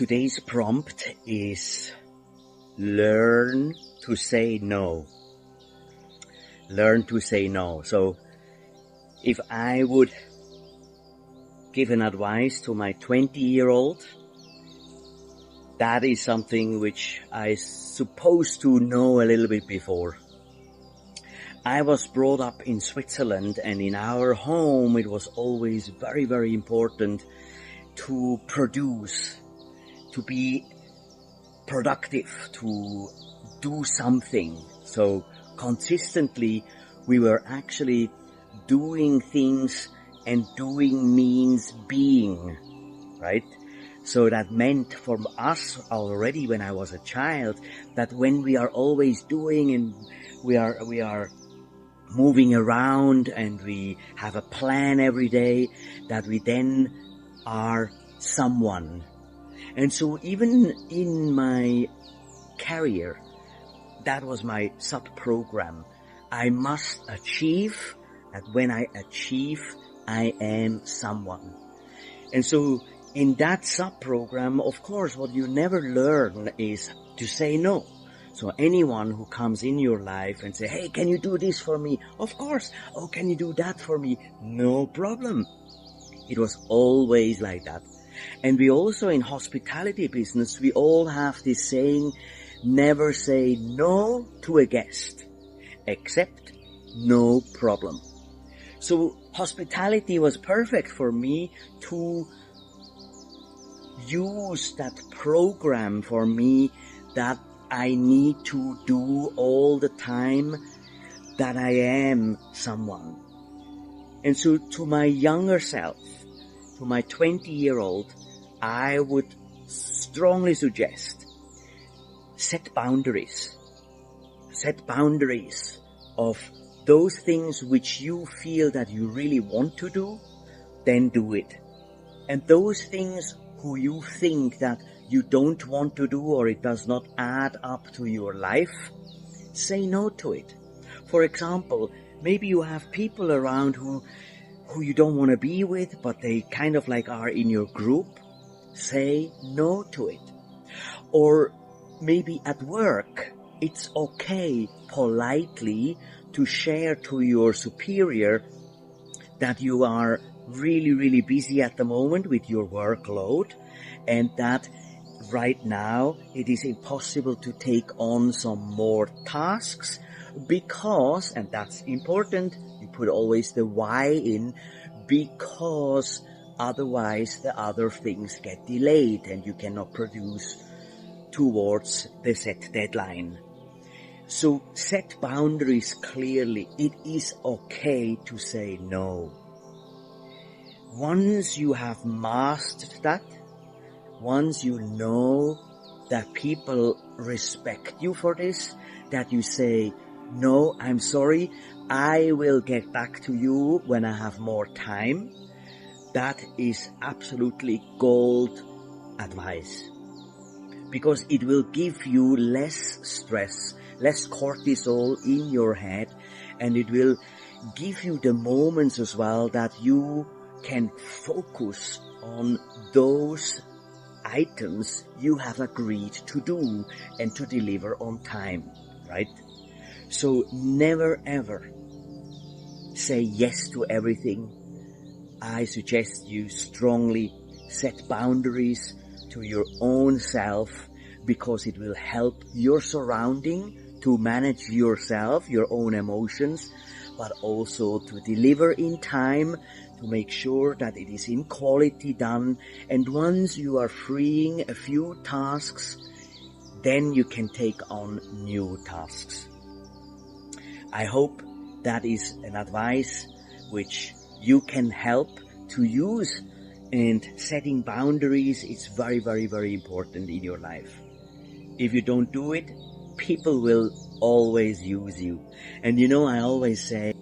Today's prompt is learn to say no. Learn to say no. So if I would give an advice to my 20-year-old, that is something which I supposed to know a little bit before. I was brought up in Switzerland, and in our home it was always very, very important to produce, to be productive, to do something. So consistently we were actually doing things, and doing means being, right? So that meant for us already when I was a child that when we are always doing and we are moving around and we have a plan every day, that we then are someone. And so even in my career, that was my sub-program. I must achieve, and when I achieve, I am someone. And so in that sub-program, of course, what you never learn is to say no. So anyone who comes in your life and say, hey, can you do this for me? Of course. Oh, can you do that for me? No problem. It was always like that. And we also in hospitality business, we all have this saying, never say no to a guest, except no problem. So hospitality was perfect for me to use that program for me that I need to do all the time, that I am someone. And so to my younger self, to my 20-year-old, I would strongly suggest set boundaries. Set boundaries of those things which you feel that you really want to do, then do it. And those things who you think that you don't want to do or it does not add up to your life, say no to it. For example, maybe you have people around who you don't want to be with, but they kind of like are in your group. Say no to it. Or maybe at work, it's okay politely to share to your superior that you are really, really busy at the moment with your workload, and that right now it is impossible to take on some more tasks because, and that's important, you put always the why in, because otherwise the other things get delayed and you cannot produce towards the set deadline. So set boundaries clearly. It is okay to say no. Once you have mastered that, once you know that people respect you for this, that you say, no, I'm sorry, I will get back to you when I have more time, that is absolutely gold advice. Because it will give you less stress, less cortisol in your head, and it will give you the moments as well that you can focus on those items you have agreed to do and to deliver on time, right? So never ever say yes to everything. I suggest you strongly set boundaries to your own self, because it will help your surrounding to manage yourself, your own emotions, but also to deliver in time, to make sure that it is in quality done. And once you are freeing a few tasks, then you can take on new tasks. I hope that is an advice which you can help to use, and setting boundaries is very, very, very important in your life. If you don't do it, people will always use you. And you know, I always say,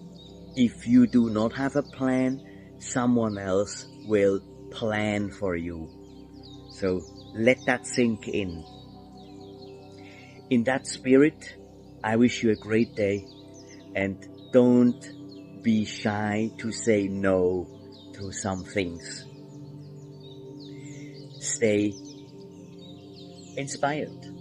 if you do not have a plan, someone else will plan for you. So let that sink in. In that spirit, I wish you a great day, and don't be shy to say no to some things. Stay inspired.